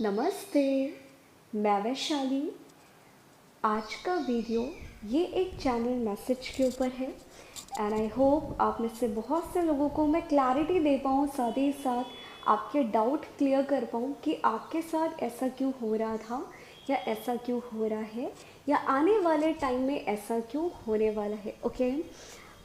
नमस्ते, मैं वैशाली। आज का वीडियो ये एक चैनल मैसेज के ऊपर है एंड आई होप आप में से बहुत से लोगों को मैं क्लैरिटी दे पाऊँ, साथ ही साथ आपके डाउट क्लियर कर पाऊँ कि आपके साथ ऐसा क्यों हो रहा था या ऐसा क्यों हो रहा है या आने वाले टाइम में ऐसा क्यों होने वाला है। ओके,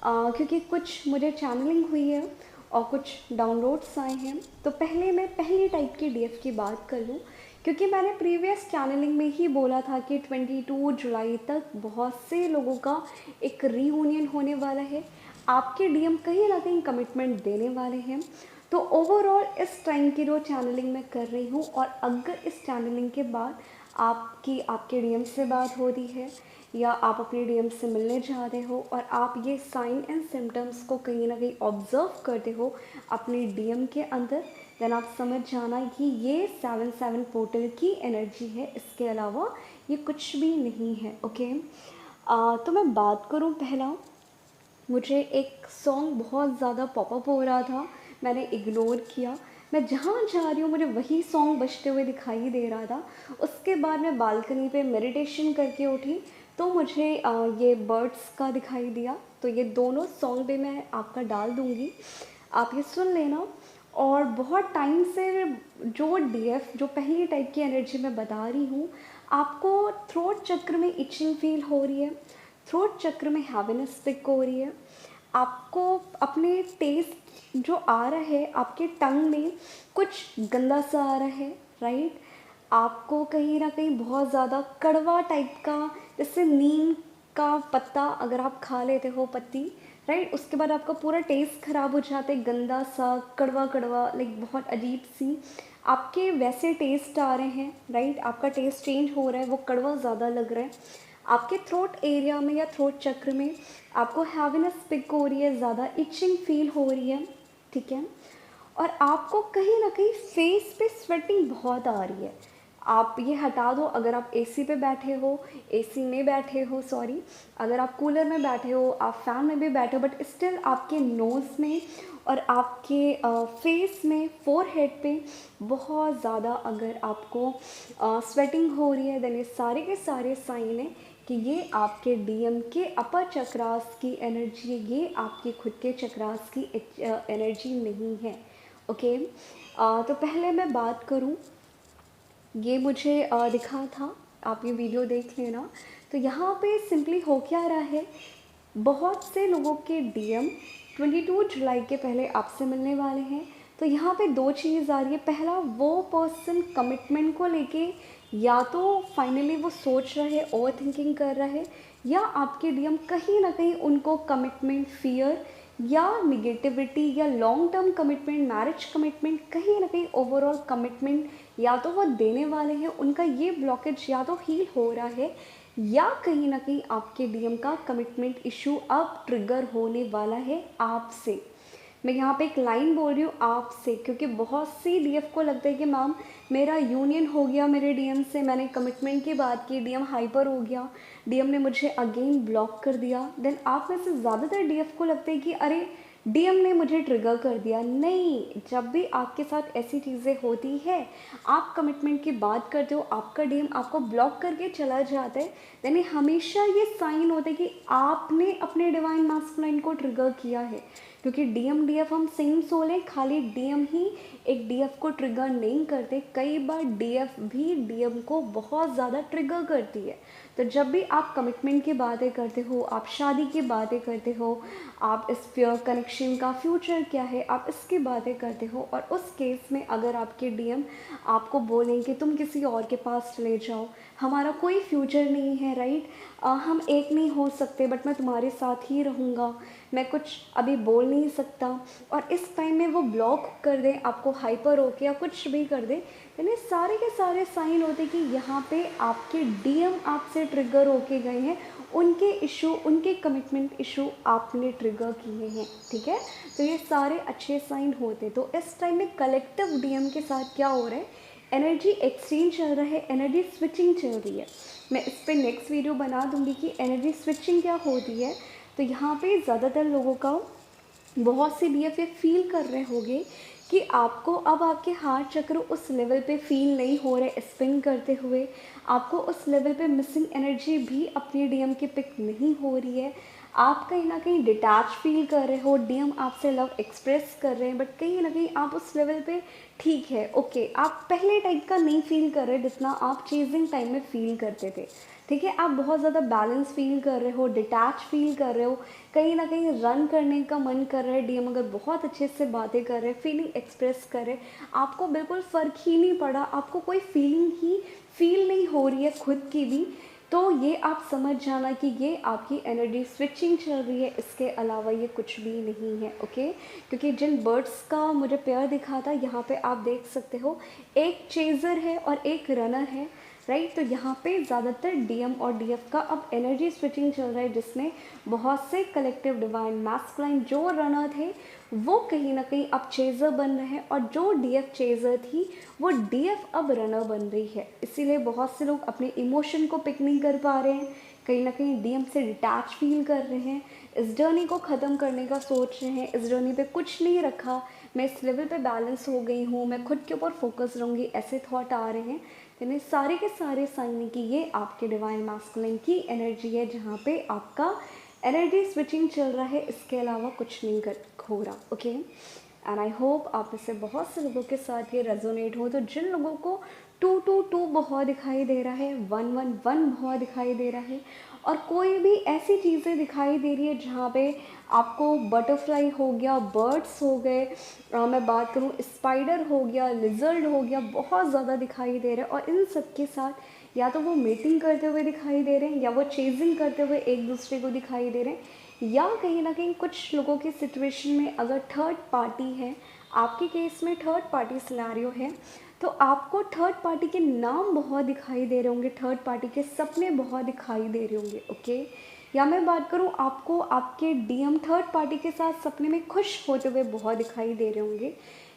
क्योंकि कुछ मुझे चैनलिंग हुई है और कुछ डाउनलोड्स आए हैं, तो पहले मैं पहली टाइप की डीएफ की बात कर लूँ, क्योंकि मैंने प्रीवियस चैनलिंग में ही बोला था कि 22 जुलाई तक बहुत से लोगों का एक रीयूनियन होने वाला है। आपके डीएम कहीं ना कहीं कमिटमेंट देने वाले हैं। तो ओवरऑल इस टाइम की जो चैनलिंग मैं कर रही हूँ, और अगर इस चैनलिंग के बाद आपके डीएम से बात हो रही है या आप अपने डीएम से मिलने जा रहे हो और आप ये साइन एंड सिम्टम्स को कहीं ना कहीं ऑब्जर्व करते हो अपने डीएम के अंदर, देन आप समझ जाना कि ये 7/7 पोर्टल की एनर्जी है, इसके अलावा ये कुछ भी नहीं है। ओके, तो मैं बात करूँ, पहला मुझे एक सॉन्ग बहुत ज़्यादा पॉपअप हो रहा था, मैंने इग्नोर किया। मैं जहाँ जा रही हूँ मुझे वही सॉन्ग बजते हुए दिखाई दे रहा था। उसके बाद मैं बालकनी पे मेडिटेशन करके उठी तो मुझे ये बर्ड्स का दिखाई दिया। तो ये दोनों सॉन्ग भी मैं आपका डाल दूँगी, आप ये सुन लेना। और बहुत टाइम से जो डीएफ, जो पहली टाइप की एनर्जी मैं बता रही हूँ, आपको थ्रोट चक्र में इचिंग फील हो रही है, थ्रोट चक्र में हैवीनेस पिक हो रही है, आपको अपने टेस्ट जो आ रहा है आपके टंग में कुछ गंदा सा आ रहा है, राइट। आपको कहीं ना कहीं बहुत ज़्यादा कड़वा टाइप का, जैसे नीम का पत्ता अगर आप खा लेते हो पत्ती, राइट, उसके बाद आपका पूरा टेस्ट ख़राब हो जाता है, गंदा सा कड़वा कड़वा, लाइक बहुत अजीब सी आपके वैसे टेस्ट आ रहे हैं, राइट। आपका टेस्ट चेंज हो रहा है, वो कड़वा ज़्यादा लग रहा है। आपके थ्रोट एरिया में या थ्रोट चक्र में आपको हैवीनेस पिक हो रही है, ज़्यादा इचिंग फील हो रही है, ठीक है। और आपको कहीं ना कहीं फेस पे स्वेटिंग बहुत आ रही है। आप ये हटा दो, अगर आप एसी पे बैठे हो, एसी में बैठे हो, सॉरी, अगर आप कूलर में बैठे हो, आप फैन में भी बैठे हो, बट स्टिल आपके नोज़ में और आपके फेस में, फोरहेड पे बहुत ज़्यादा अगर आपको स्वेटिंग हो रही है, देन ये सारे के सारे साइन है कि ये आपके डीएम के अपर चक्रास की एनर्जी, ये आपके खुद के चक्रास की एनर्जी नहीं है। ओके, तो पहले मैं बात करूं, ये मुझे दिखा था, आप ये वीडियो देख लेना। तो यहाँ पे सिंपली हो क्या रहा है, बहुत से लोगों के डीएम 22 जुलाई के पहले आपसे मिलने वाले हैं। तो यहाँ पे दो चीज़ आ रही है, पहला वो पर्सन कमिटमेंट को लेके या तो फाइनली वो सोच रहा है, ओवर थिंकिंग कर रहा है, या आपके डीएम कहीं ना कहीं उनको कमिटमेंट फियर या निगेटिविटी या long term commitment, marriage commitment, कहीं ना कहीं ओवरऑल कमिटमेंट या तो वो देने वाले हैं, उनका ये ब्लॉकेज या तो हील हो रहा है, या कहीं ना कहीं आपके डीएम का कमिटमेंट इशू अब ट्रिगर होने वाला है आपसे। मैं यहाँ पे एक लाइन बोल रही हूँ आपसे, क्योंकि बहुत सी डीएफ को लगता है कि मैम मेरा यूनियन हो गया मेरे डीएम से, मैंने कमिटमेंट की बात की, डीएम हाइपर हो गया, डीएम ने मुझे अगेन ब्लॉक कर दिया। देन आप में से ज़्यादातर डीएफ को लगता है कि अरे डीएम ने मुझे ट्रिगर कर दिया। नहीं, जब भी आपके साथ ऐसी चीज़ें होती है, आप कमिटमेंट की बात करते हो, आपका डीएम आपको ब्लॉक करके चला जाता है, यानी हमेशा ये साइन होता है कि आपने अपने डिवाइन मास्कुलाइन को ट्रिगर किया है। क्योंकि डीएम डीएफ हम सेम सोल हैं, खाली डीएम ही एक डीएफ को ट्रिगर नहीं करते, कई बार डीएफ भी डीएम को बहुत ज़्यादा ट्रिगर करती है। तो जब भी आप कमिटमेंट की बातें करते हो, आप शादी की बातें करते हो, आप इस प्योर कनेक्शन का फ्यूचर क्या है, आप इसकी बातें करते हो, और उस केस में अगर आपके डीएम आपको बोलें कि तुम किसी और के पास चले जाओ, हमारा कोई फ्यूचर नहीं है, राइट, हम एक नहीं हो सकते, बट मैं तुम्हारे साथ ही रहूँगा, मैं कुछ अभी बोल नहीं सकता, और इस टाइम में वो ब्लॉक कर दें आपको, हाइपर होके या कुछ भी कर दें, यानी सारे के सारे साइन होते कि यहाँ पे आपके डीएम आपसे ट्रिगर होके गए हैं, उनके इशू, उनके कमिटमेंट इशू आपने ट्रिगर किए हैं, ठीक है। तो ये सारे अच्छे साइन होते। तो इस टाइम में कलेक्टिव डीएम के साथ क्या हो रहा है, एनर्जी एक्सचेंज चल रहा है, एनर्जी स्विचिंग चल रही है। मैं इस पर नेक्स्ट वीडियो बना दूंगी कि एनर्जी स्विचिंग क्या होती है। तो यहाँ पे ज़्यादातर लोगों का, बहुत से डीएफ ये फील कर रहे होंगे कि आपको अब आपके हार्ट चक्र उस लेवल पे फील नहीं हो रहे स्पिन करते हुए, आपको उस लेवल पे मिसिंग एनर्जी भी अपनी डीएम की पिक नहीं हो रही है। आप कहीं ना कहीं डिटैच फील कर रहे हो, डीएम आपसे लव एक्सप्रेस कर रहे हैं, बट कहीं ना कहीं आप उस लेवल पे ठीक है, ओके, आप पहले टाइप का नहीं फील कर रहे जितना आप चेजिंग टाइम में फील करते थे। ठीक है, आप बहुत ज़्यादा बैलेंस फील कर रहे हो, डिटैच फील कर रहे हो, कहीं ना कहीं रन करने का मन कर रहा है। डीएम अगर बहुत अच्छे से बातें कर रहे हैं, फीलिंग एक्सप्रेस कर रहे, आपको बिल्कुल फ़र्क ही नहीं पड़ा, आपको कोई फीलिंग ही फील नहीं हो रही है खुद की भी, तो ये आप समझ जाना कि ये आपकी एनर्जी स्विचिंग चल रही है, इसके अलावा ये कुछ भी नहीं है। ओके, क्योंकि जिन बर्ड्स का मुझे पेयर दिखा था, यहाँ पे आप देख सकते हो एक चेज़र है और एक रनर है, राइट। तो यहाँ पे ज़्यादातर डीएम और डीएफ का अब एनर्जी स्विचिंग चल रहा है, जिसमें बहुत से कलेक्टिव डिवाइन मैस्कुलाइन जो रनर थे वो कहीं ना कहीं अब चेज़र बन रहे हैं, और जो डीएफ चेज़र थी वो डीएफ अब रनर बन रही है। इसीलिए बहुत से लोग अपने इमोशन को पिक नहीं कर पा रहे हैं, कहीं ना कहीं डीएम से डिटैच फील कर रहे हैं, इस जर्नी को ख़त्म करने का सोच रहे हैं, इस जर्नी पे कुछ नहीं रखा, मैं इस लेवल पे बैलेंस हो गई हूँ, मैं खुद के ऊपर फोकस रहूँगी, ऐसे थॉट आ रहे हैं। यानी सारे के सारे साइन है कि ये आपके डिवाइन मैस्कुलिन की एनर्जी है, जहाँ पे आपका एनर्जी स्विचिंग चल रहा है, इसके अलावा कुछ नहीं हो रहा। ओके, एंड आई होप आप में से बहुत से लोगों के साथ ये रेजोनेट हो। तो जिन लोगों को 222 बहुत दिखाई दे रहा है, 111 बहुत दिखाई दे रहा है, और कोई भी ऐसी चीज़ें दिखाई दे रही है जहाँ पे आपको बटरफ्लाई हो गया, बर्ड्स हो गए, मैं बात करूँ स्पाइडर हो गया, लिजर्ड हो गया, बहुत ज़्यादा दिखाई दे रहा है, और इन सब के साथ या तो वो मीटिंग करते हुए दिखाई दे रहे हैं, या वो चेजिंग करते हुए एक दूसरे को दिखाई दे रहे हैं, या कहीं ना कहीं कुछ लोगों की सिचुएशन में अगर थर्ड पार्टी है, आपके केस में थर्ड पार्टी सिनेरियो है, तो आपको थर्ड पार्टी के नाम बहुत दिखाई दे रहे होंगे, थर्ड पार्टी के सपने बहुत दिखाई दे रहे होंगे। ओके, या मैं बात करूँ आपको आपके डीएम थर्ड पार्टी के साथ सपने में खुश होते हुए बहुत दिखाई दे रहे होंगे,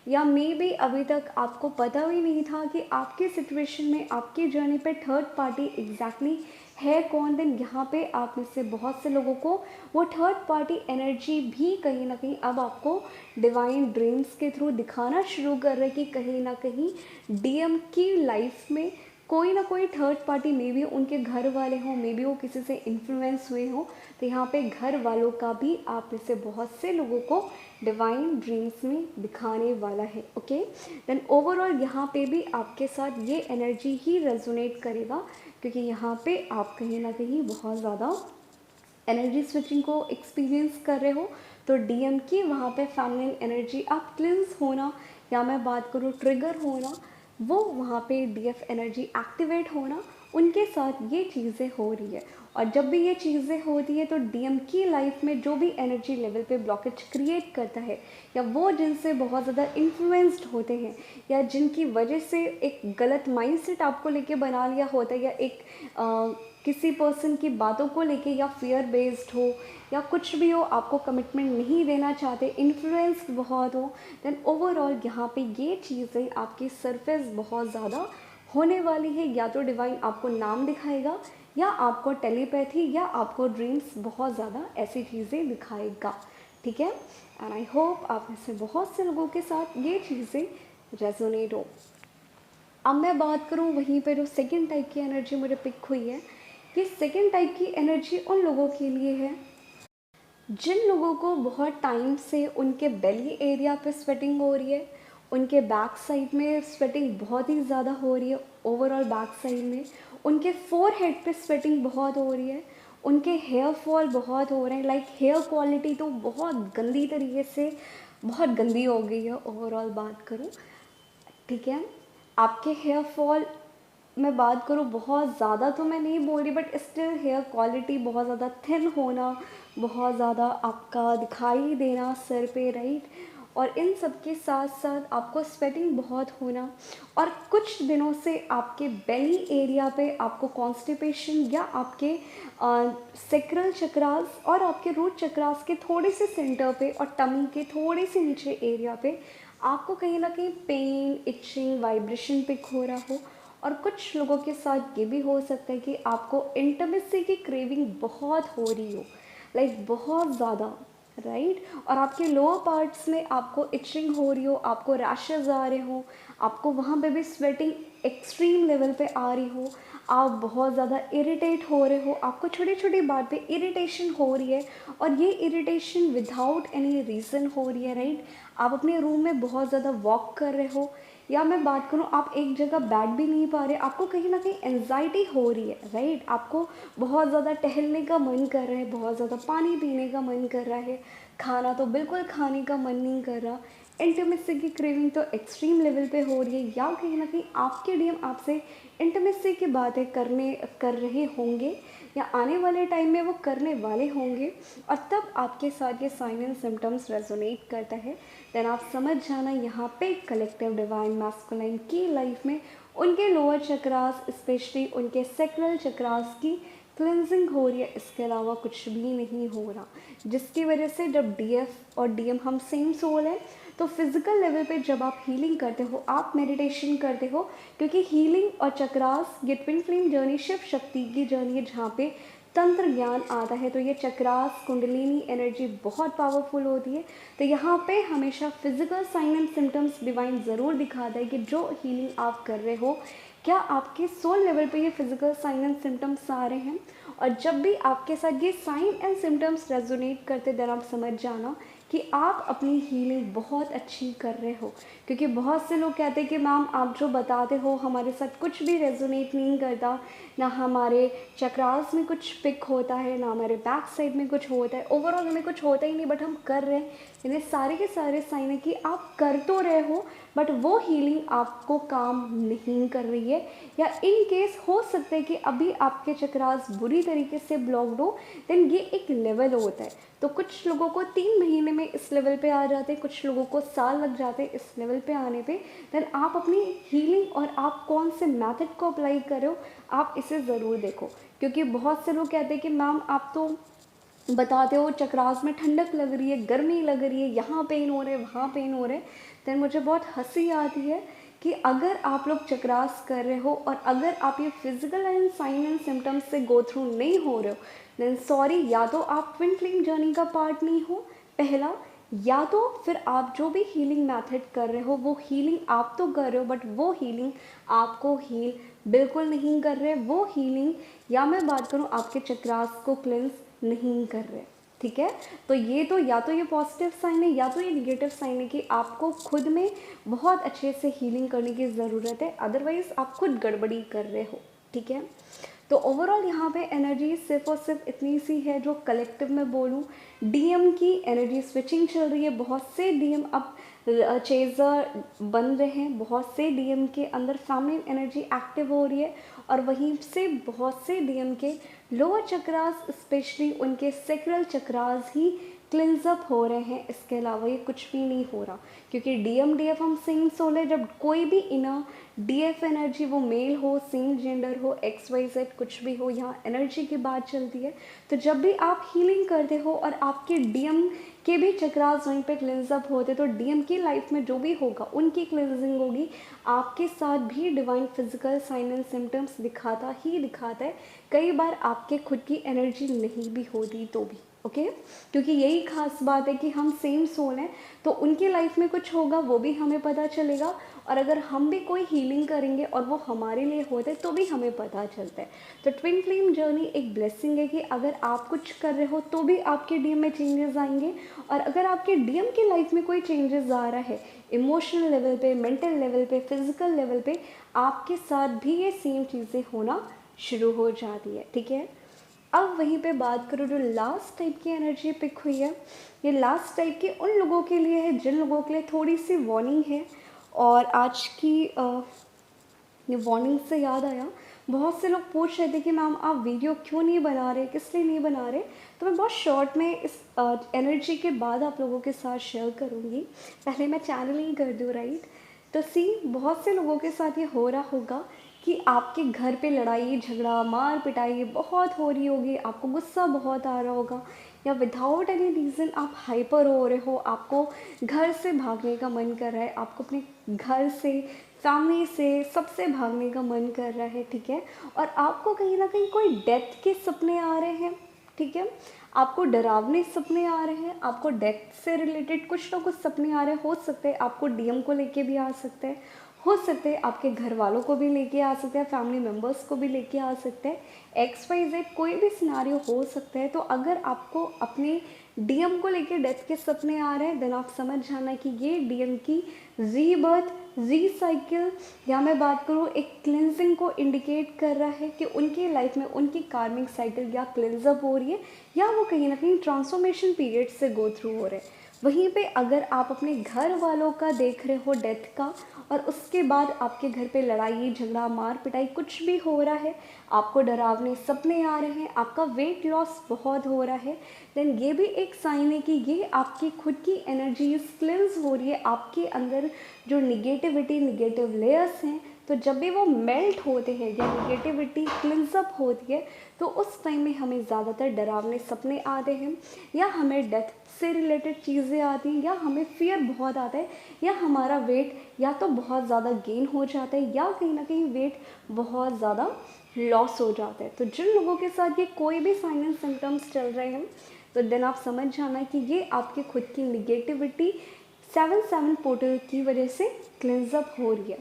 या मे बी अभी तक आपको पता भी नहीं था कि आपके सिचुएशन में आपकी जर्नी पे थर्ड पार्टी एग्जैक्टली है कौन। दिन यहाँ पे आप में से बहुत से लोगों को वो थर्ड पार्टी एनर्जी भी कहीं ना कहीं अब आपको डिवाइन ड्रीम्स के थ्रू दिखाना शुरू कर रहे हैं कि कहीं ना कहीं डीएम की लाइफ में कोई ना कोई थर्ड पार्टी, मे बी उनके घर वाले हों, मे बी वो किसी से इन्फ्लुएंस हुए हों, तो यहाँ पे घर वालों का भी आप में से बहुत से लोगों को डिवाइन ड्रीम्स में दिखाने वाला है। ओके, देन ओवरऑल यहाँ पे भी आपके साथ ये एनर्जी ही रेजोनेट करेगा, क्योंकि यहाँ पे आप कहीं ना कहीं बहुत ज़्यादा एनर्जी स्विचिंग को एक्सपीरियंस कर रहे हो। तो डीएम की वहाँ पे फैमिलिन एनर्जी आप क्लिंस होना, या मैं बात करूँ ट्रिगर होना, वो वहाँ पे डीएफ एनर्जी एक्टिवेट होना, उनके साथ ये चीज़ें हो रही है। और जब भी ये चीज़ें होती है तो डीएम की लाइफ में जो भी एनर्जी लेवल पे ब्लॉकेज क्रिएट करता है, या वो जिनसे बहुत ज़्यादा इन्फ्लुएंस्ड होते हैं, या जिनकी वजह से एक गलत माइंडसेट आपको लेके बना लिया होता है, या एक किसी पर्सन की बातों को लेके, या फियर बेस्ड हो, या कुछ भी हो, आपको कमिटमेंट नहीं देना चाहते, इन्फ्लुएंस बहुत हो, देन ओवरऑल यहाँ पे ये चीज़ें आपकी सरफेस बहुत ज़्यादा होने वाली है। या तो डिवाइन आपको नाम दिखाएगा, या आपको टेलीपैथी, या आपको ड्रीम्स बहुत ज़्यादा ऐसी चीज़ें दिखाएगा। ठीक है, एंड आई होप आप में से बहुत से लोगों के साथ ये चीज़ें रेजोनेट हो। अब मैं बात करूँ वहीं पे जो सेकंड टाइप की एनर्जी मुझे पिक हुई है, ये सेकंड टाइप की एनर्जी उन लोगों के लिए है जिन लोगों को बहुत टाइम से उनके बेली एरिया पे स्वेटिंग हो रही है, उनके बैक साइड में स्वेटिंग बहुत ही ज़्यादा हो रही है, ओवरऑल बैक साइड में उनके फोरहेड पे स्वेटिंग बहुत हो रही है, उनके हेयर फॉल बहुत हो रहे हैं, लाइक हेयर क्वालिटी तो बहुत गंदी तरीके से बहुत गंदी हो गई है ओवरऑल बात करूँ। ठीक है, आपके हेयर फॉल मैं बात करूँ बहुत ज़्यादा तो मैं नहीं बोल रही, बट स्टिल हेयर क्वालिटी बहुत ज़्यादा थिन होना, बहुत ज़्यादा आपका दिखाई देना सर पे, राइट। और इन सब के साथ साथ आपको स्वेटिंग बहुत होना, और कुछ दिनों से आपके बेली एरिया पे आपको कॉन्स्टिपेशन, या आपके सेक्रल चक्रास और आपके रूट चक्रास के थोड़े से सेंटर पे और टमी के थोड़े से नीचे एरिया पे आपको कहीं ना कहीं पेन, इचिंग, वाइब्रेशन पिक हो रहा हो। और कुछ लोगों के साथ ये भी हो सकता है कि आपको इंटीमेसी की क्रेविंग बहुत हो रही हो, लाइक बहुत ज़्यादा, राइट। और आपके लोअर पार्ट्स में आपको इचिंग हो रही हो, आपको रैशेज आ रहे हो, आपको वहाँ पे भी स्वेटिंग एक्सट्रीम लेवल पे आ रही हो, आप बहुत ज़्यादा इरिटेट हो रहे हो, आपको छोटी छोटी बात पे इरिटेशन हो रही है, और ये इरिटेशन विदाउट एनी रीज़न हो रही है, राइट। आप अपने रूम में बहुत ज़्यादा वॉक कर रहे हो, या मैं बात करूँ आप एक जगह बैठ भी नहीं पा रहे, आपको कहीं ना कहीं एंजाइटी हो रही है, राइट। आपको बहुत ज़्यादा टहलने का मन कर रहा है, बहुत ज़्यादा पानी पीने का मन कर रहा है, खाना तो बिल्कुल खाने का मन नहीं कर रहा, इंटीमेसी की क्रेविंग तो एक्सट्रीम लेवल पे हो रही है, या कहीं ना कहीं आपके डीएम आपसे इंटीमेसी की बातें कर रहे होंगे, या आने वाले टाइम में वो करने वाले होंगे, और तब आपके साथ ये साइन एंड सिम्टम्स रेजोनेट करता है, देन आप समझ जाना यहाँ पे कलेक्टिव डिवाइन मैस्कुलाइन की लाइफ में उनके लोअर चक्रास, स्पेशली उनके सेक्रल चक्रास की क्लिनजिंग हो रही है, इसके अलावा कुछ भी नहीं हो रहा। जिसकी वजह से जब डीएफ और डीएम हम सेम सोल है, तो फिजिकल लेवल पे जब आप हीलिंग करते हो, आप मेडिटेशन करते हो, क्योंकि हीलिंग और चक्रास ये twin flame journey Shiv Shakti की जर्नी है, जहाँ पे तंत्र ज्ञान आता है, तो ये चक्रास कुंडलिनी एनर्जी बहुत पावरफुल होती है। तो यहाँ पे हमेशा physical sign and symptoms divine ज़रूर दिखाता है कि जो हीलिंग आप कर रहे हो, क्या आपके सोल लेवल पे ये फिजिकल साइन एंड सिम्टम्स आ रहे हैं। और जब भी आपके साथ ये साइन एंड सिम्टम्स रेजोनेट करते, देन आप समझ जाना कि आप अपनी हीलिंग बहुत अच्छी कर रहे हो। क्योंकि बहुत से लोग कहते हैं कि मैम आप जो बताते हो हमारे साथ कुछ भी रेजोनेट नहीं करता, ना हमारे चक्रास में कुछ पिक होता है, ना हमारे बैक साइड में कुछ होता है, ओवरऑल हमें कुछ होता ही नहीं, बट हम कर रहे हैं। इन्हें सारे के सारे साइन है कि आप कर तो रहे हो, बट वो हीलिंग आपको काम नहीं कर रही है, या इन केस हो सकता है कि अभी आपके चक्रास बुरी तरीके से ब्लॉक्ड हो, देन ये एक लेवल होता है। तो कुछ लोगों को 3 महीने में इस लेवल पे आ जाते हैं, कुछ लोगों को साल लग जाते हैं इस लेवल पे आने पे। देन आप अपनी हीलिंग और आप कौन से मेथड को अप्लाई कर रहे हो, आप इसे ज़रूर देखो। क्योंकि बहुत से लोग कहते हैं कि मैम आप तो बताते हो चक्रास में ठंडक लग रही है, गर्मी लग रही है, यहाँ पेन हो रहे, वहाँ पेन हो रहे, देन मुझे बहुत हंसी आती है कि अगर आप लोग चक्रास कर रहे हो और अगर आप ये physical and sign and symptoms से गो थ्रू नहीं हो रहे हो, देन सॉरी, या तो आप ट्विन फ्लेम जर्नी का पार्ट नहीं हो पहला, या तो फिर आप जो भी हीलिंग मेथड कर रहे हो वो हीलिंग आप तो कर रहे हो, बट वो हीलिंग आपको हील बिल्कुल नहीं कर रहे, वो हीलिंग, या मैं बात करूँ आपके चक्रास को क्लेंस नहीं कर रहे। ठीक है, तो या तो ये पॉजिटिव साइन है, या तो ये निगेटिव साइन है कि आपको खुद में बहुत अच्छे से हीलिंग करने की ज़रूरत है, अदरवाइज़ आप खुद गड़बड़ी कर रहे हो। ठीक है, तो ओवरऑल यहाँ पे एनर्जी सिर्फ और सिर्फ इतनी सी है, जो कलेक्टिव में बोलूँ, डीएम की एनर्जी स्विचिंग चल रही है, बहुत से डीएम अब चेजर बन रहे हैं, बहुत से डीएम के अंदर फेमिनिन एनर्जी एक्टिव हो रही है, और वहीं से बहुत से डीएम के लोअर चक्रास, स्पेशली उनके सेक्रल चक्रास ही क्लिनज अप हो रहे हैं, इसके अलावा ये कुछ भी नहीं हो रहा। क्योंकि डीएम डीएफ हम सेम सोल है, जब कोई भी इनर डीएफ एनर्जी, वो मेल हो, सेम जेंडर हो, XYZ कुछ भी हो, यहाँ एनर्जी की बात चलती है। तो जब भी आप हीलिंग करते हो और आपके डीएम के भी चक्रास वहीं पे क्लिनज अप होते, तो डीएम की लाइफ में जो भी होगा उनकी क्लिनजिंग होगी, आपके साथ भी divine physical sign and symptoms दिखाता ही दिखाता है, कई बार आपके खुद की एनर्जी नहीं भी होती तो भी। ओके, क्योंकि यही खास बात है कि हम सेम सोल हैं, तो उनकी लाइफ में कुछ होगा वो भी हमें पता चलेगा, और अगर हम भी कोई हीलिंग करेंगे और वो हमारे लिए होते तो भी हमें पता चलता है। तो ट्विन फ्लेम जर्नी एक ब्लेसिंग है कि अगर आप कुछ कर रहे हो तो भी आपके डीएम में चेंजेस आएंगे, और अगर आपके डीएम की लाइफ में कोई चेंजेस आ रहा है इमोशनल लेवल पे, मेंटल लेवल पे, फिजिकल लेवल पे, आपके साथ भी ये सेम चीज़ें होना शुरू हो जाती है। ठीक है, अब वहीं पे बात करूँ जो लास्ट टाइप की एनर्जी पिक हुई है, ये लास्ट टाइप के उन लोगों के लिए है जिन लोगों के लिए थोड़ी सी वार्निंग है। और आज की ये वार्निंग से याद आया, बहुत से लोग पूछ रहे थे कि मैम आप वीडियो क्यों नहीं बना रहे, किस लिए नहीं बना रहे, तो मैं बहुत शॉर्ट में इस एनर्जी के बाद आप लोगों के साथ शेयर करूँगी। पहले मैं चैनलिंग कर दूँ, राइट। तो सी बहुत से लोगों के साथ ये हो रहा होगा कि आपके घर पे लड़ाई झगड़ा मार पिटाई बहुत हो रही होगी, आपको गुस्सा बहुत आ रहा होगा, या विदाउट एनी रीज़न आप हाइपर हो रहे हो, आपको घर से भागने का मन कर रहा है, आपको अपने घर से, फैमिली से, सबसे भागने का मन कर रहा है। ठीक है, और आपको कहीं ना कहीं कोई डेथ के सपने आ रहे हैं। ठीक है, आपको डरावने सपने आ रहे हैं, आपको डेथ से रिलेटेड कुछ ना कुछ सपने आ रहे हैं, हो सकते हैं आपको डीएम को लेके भी आ सकते हैं, हो सकते हैं आपके घर वालों को भी लेके आ सकते हैं, फैमिली मेम्बर्स को भी लेके आ सकते हैं, XYZ कोई भी सिनारियो हो सकता है। तो अगर आपको अपने डीएम को लेके डेथ के सपने आ रहे हैं, देन आप समझ जाना कि ये डीएम की रीबर्थ, रीसाइकिल, या मैं बात करूँ एक क्लिनजिंग को इंडिकेट कर रहा है कि उनकी लाइफ में उनकी कार्मिक साइकिल या क्लिनजअप हो रही है, या वो कहीं ना कहीं ट्रांसफॉर्मेशन पीरियड से गो थ्रू हो रहे हैं। वहीं पे अगर आप अपने घर वालों का देख रहे हो डेथ का, और उसके बाद आपके घर पे लड़ाई झगड़ा मार पिटाई कुछ भी हो रहा है, आपको डरावने सपने आ रहे हैं, आपका वेट लॉस बहुत हो रहा है, देन ये भी एक साइन है कि ये आपकी खुद की एनर्जीज क्लिंस हो रही है। आपके अंदर जो निगेटिविटी, निगेटिव लेयर्स हैं, तो जब भी वो मेल्ट होते हैं या निगेटिविटी क्लिंसअप होती है, तो उस टाइम में हमें ज़्यादातर डरावने सपने आते हैं, या हमें डेथ से रिलेटेड चीज़ें आती हैं, या हमें फियर बहुत आता है, या हमारा वेट या तो बहुत ज़्यादा गेन हो जाता है, या कहीं ना कहीं वेट बहुत ज़्यादा लॉस हो जाता है। तो जिन लोगों के साथ ये कोई भी साइन एंड सिम्टम्स चल रहे हैं, तो देन आप समझ जाना कि ये आपकी खुद की निगेटिविटी 7-7 पोर्टल की वजह से क्लिनजअप हो रही है।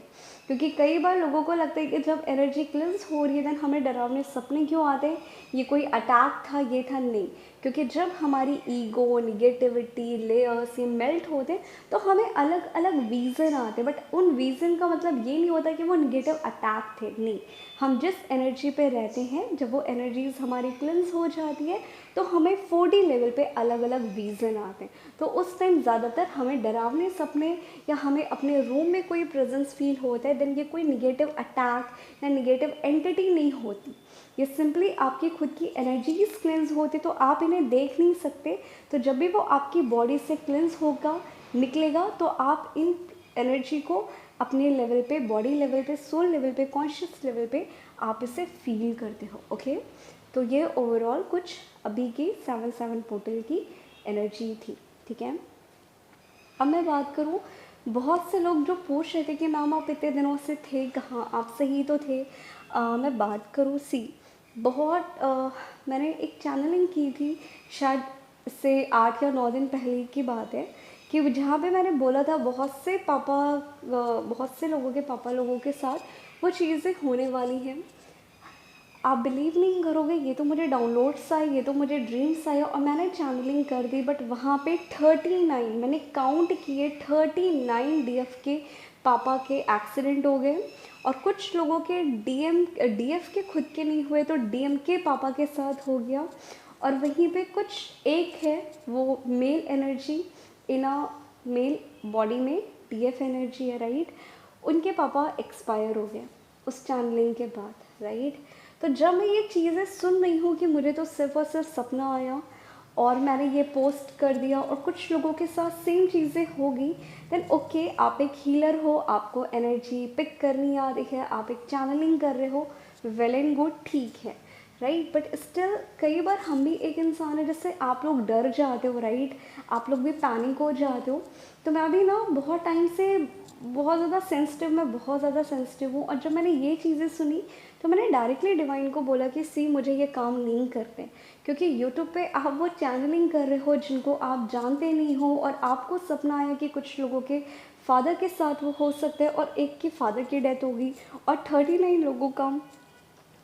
क्योंकि कई बार लोगों को लगता है कि जब एनर्जी क्लिंस हो रही है, देन हमें डरावने सपने क्यों आते हैं, ये कोई अटैक था, ये था, नहीं। क्योंकि जब हमारी ईगो, निगेटिविटी लेयर्स ये मेल्ट होते हैं, तो हमें अलग अलग विज़न आते हैं, बट उन विज़न का मतलब ये नहीं होता कि वो निगेटिव अटैक थे, नहीं। हम जिस एनर्जी पे रहते हैं, जब वो एनर्जीज हमारी क्लिंस हो जाती है, तो हमें 4D लेवल पे अलग अलग विज़न आते हैं। तो उस टाइम ज़्यादातर हमें डरावने सपने, या हमें अपने रूम में कोई प्रेजेंस फील होता है, देन ये कोई निगेटिव अटैक या निगेटिव एंटिटी नहीं होती, ये सिंपली आपकी खुद की एनर्जीज क्लेंस होती, तो आप इन्हें देख नहीं सकते। तो जब भी वो आपकी बॉडी से क्लेंस होगा, निकलेगा, तो आप इन एनर्जी को अपने लेवल पे, बॉडी लेवल पे, सोल लेवल पे, कॉन्शियस लेवल पे आप इसे फील करते हो। ओके, तो ये ओवरऑल कुछ अभी की 7-7 पोर्टल की एनर्जी थी। ठीक है, अब मैं बात करूँ, बहुत से लोग जो पूछ रहे थे कि मैम आप इतने दिनों से थे कहाँ, आप सही तो थे। मैं बात करूँ, मैंने एक चैनलिंग की थी, शायद से 8 या 9 दिन पहले की बात है, कि जहाँ पे मैंने बोला था बहुत से लोगों के पापा लोगों के साथ वो चीज़ें होने वाली हैं। आप बिलीव नहीं करोगे, ये तो मुझे डाउनलोड्स आए, ये तो मुझे ड्रीम्स आए, और मैंने चैनलिंग कर दी, बट वहाँ पे 39, मैंने काउंट किए, 39 डीएफ के पापा के एक्सीडेंट हो गए, और कुछ लोगों के डीएफ के खुद के नहीं हुए, तो डीएम के पापा के साथ हो गया। और वहीं पे कुछ एक है, वो male energy in a male body में डीएफ एनर्जी है, राइट, उनके पापा एक्सपायर हो गए उस चैनलिंग के बाद, राइट। तो जब मैं ये चीज़ें सुन रही हूँ कि मुझे तो सिर्फ और सिर्फ सपना आया, और मैंने ये पोस्ट कर दिया, और कुछ लोगों के साथ सेम चीज़ें होगी, देन ओके, आप एक हीलर हो, आपको एनर्जी पिक करनी आ रही है, आप एक चैनलिंग कर रहे हो, वेल एंड गुड, ठीक है, राइट। बट स्टिल कई बार हम भी एक इंसान है, जैसे आप लोग डर जाते हो, राइट, आप लोग भी पैनिक हो जाते हो। तो मैं भी ना बहुत टाइम से बहुत ज़्यादा सेंसिटिव, मैं बहुत ज़्यादा सेंसिटिव हूँ, और जब मैंने ये चीज़ें सुनी, तो मैंने डायरेक्टली डिवाइन को बोला कि सी, मुझे ये काम नहीं करते, क्योंकि यूट्यूब पे आप वो चैनलिंग कर रहे हो जिनको आप जानते नहीं हो, और आपको सपना आया कि कुछ लोगों के फादर के साथ वो हो सकता है, और एक की फादर की डेथ होगी, और 39 लोगों का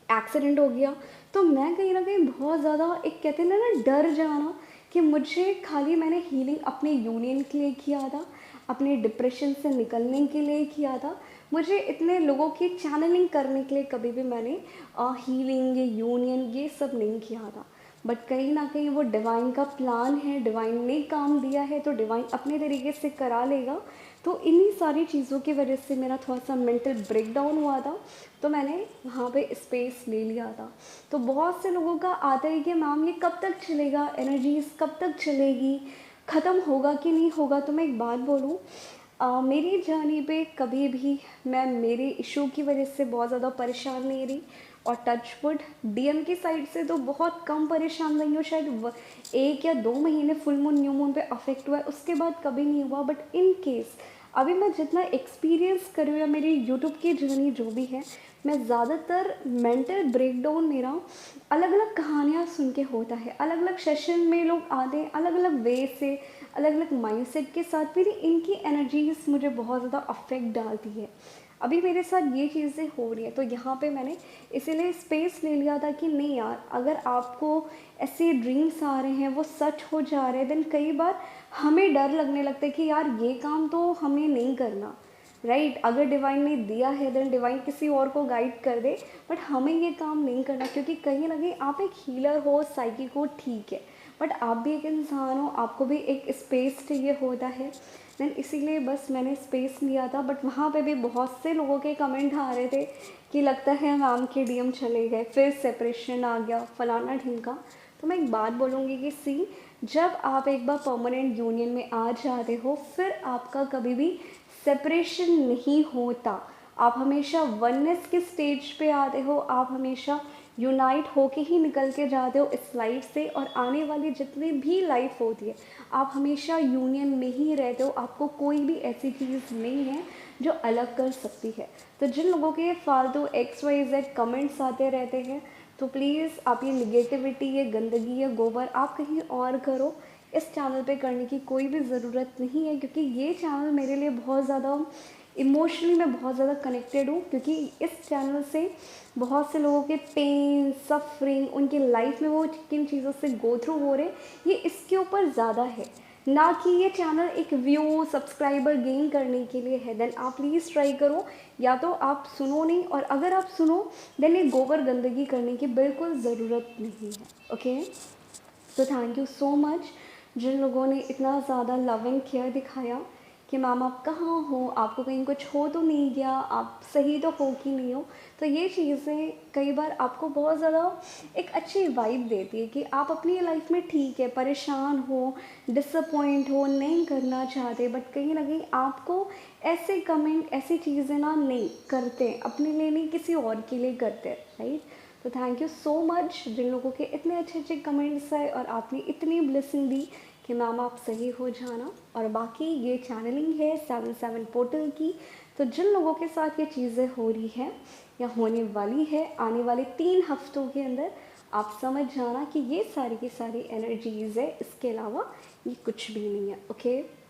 एक्सीडेंट हो गया। तो मैं कहीं ना कहीं बहुत ज़्यादा, एक कहते हैं ना डर जाना, कि मुझे खाली मैंने हीलिंग अपने यूनियन के लिए किया था, अपने डिप्रेशन से निकलने के लिए किया था, मुझे इतने लोगों की चैनलिंग करने के लिए कभी भी मैंने हीलिंग, ये यूनियन, ये सब नहीं किया था। बट कहीं ना कहीं वो डिवाइन का प्लान है, डिवाइन ने काम दिया है, तो डिवाइन अपने तरीके से करा लेगा। तो इन्हीं सारी चीज़ों की वजह से मेरा थोड़ा सा मेंटल ब्रेकडाउन हुआ था, तो मैंने वहाँ पे स्पेस ले लिया था। तो बहुत से लोगों का आता है कि मैम ये कब तक चलेगा, एनर्जीज कब तक चलेगी, ख़त्म होगा कि नहीं होगा। तो मैं एक बात बोलूँ, मेरी जर्नी पे कभी भी मैं मेरे इशू की वजह से बहुत ज़्यादा परेशान नहीं रही, और टचवुड डीएम की साइड से तो बहुत कम परेशान रही हूँ, शायद 1 या 2 महीने फुल मून न्यू मून पे अफेक्ट हुआ है, उसके बाद कभी नहीं हुआ। बट इन केस अभी मैं जितना एक्सपीरियंस कर रही हूँ या मेरी यूट्यूब की जर्नी जो भी है, मैं ज़्यादातर मेंटल ब्रेकडाउन मेरा अलग अलग कहानियाँ सुन के होता है। अलग अलग सेशन में लोग आते हैं अलग अलग वे से, अलग अलग माइंडसेट के साथ। मेरी इनकी एनर्जीज मुझे बहुत ज़्यादा अफेक्ट डालती है। अभी मेरे साथ ये चीज़ें हो रही है, तो यहाँ पे मैंने इसीलिए स्पेस ले लिया था कि नहीं यार, अगर आपको ऐसे ड्रीम्स आ रहे हैं वो सच हो जा रहे हैं, देन कई बार हमें डर लगने लगता है कि यार ये काम तो हमें नहीं करना, राइट। अगर डिवाइन ने दिया है देन डिवाइन किसी और को गाइड कर दे, बट हमें ये काम नहीं करना, क्योंकि कहीं ना कहीं आप एक हीलर हो, साइकिक हो, ठीक है, बट आप भी एक इंसान हो, आपको भी एक स्पेस चाहिए होता है। देन इसीलिए बस मैंने स्पेस लिया था। बट वहाँ पे भी बहुत से लोगों के कमेंट आ रहे थे कि लगता है मैम के डीएम चले गए, फिर सेपरेशन आ गया, फलाना ढिमका। तो मैं एक बात बोलूँगी कि सी, जब आप एक बार परमानेंट यूनियन में आ जाते हो, फिर आपका कभी भी सेपरेशन नहीं होता। आप हमेशा वननेस के स्टेज पे आते हो, आप हमेशा यूनाइट होके ही निकल के जाते हो इस लाइफ से। और आने वाली जितनी भी लाइफ होती है, आप हमेशा यूनियन में ही रहते हो। आपको कोई भी ऐसी चीज़ नहीं है जो अलग कर सकती है। तो जिन लोगों के फालतू XYZ कमेंट्स आते रहते हैं, तो प्लीज़ आप ये निगेटिविटी, ये गंदगी, ये गोबर आप कहीं और करो। इस चैनल पे करने की कोई भी ज़रूरत नहीं है, क्योंकि ये चैनल मेरे लिए बहुत ज़्यादा इमोशनली मैं बहुत ज़्यादा कनेक्टेड हूँ। क्योंकि इस चैनल से बहुत से लोगों के पेन, सफरिंग, उनकी लाइफ में वो किन चीज़ों से गो थ्रू हो रहे, ये इसके ऊपर ज़्यादा है, ना कि ये चैनल एक व्यू सब्सक्राइबर गेन करने के लिए है। देन आप प्लीज़ ट्राई करो, या तो आप सुनो नहीं, और अगर आप सुनो देन ये गोबर गंदगी करने की बिल्कुल ज़रूरत नहीं है। ओके, तो थैंक यू सो मच जिन लोगों ने इतना ज़्यादा लव एंड केयर दिखाया कि मैम आप कहाँ हो, आपको कहीं कुछ हो तो नहीं गया, आप सही तो हो कि नहीं हो। तो ये चीज़ें कई बार आपको बहुत ज़्यादा एक अच्छी वाइब देती है कि आप अपनी लाइफ में ठीक है, परेशान हो, डिसअपॉइंट हो, नहीं करना चाहते, बट कहीं ना कहीं आपको ऐसे कमेंट, ऐसी चीज़ें ना नहीं करते, अपने लिए नहीं किसी और के लिए करते, राइट। तो थैंक यू सो मच जिन लोगों के इतने अच्छे अच्छे कमेंट्स आए और आपने इतनी ब्लेसिंग दी कि मैम आप सही हो जाना। और बाकी ये चैनलिंग है 7/7 पोर्टल की, तो जिन लोगों के साथ ये चीज़ें हो रही है या होने वाली है आने वाले 3 हफ्तों के अंदर, आप समझ जाना कि ये सारी की सारी एनर्जीज़ है, इसके अलावा ये कुछ भी नहीं है। ओके।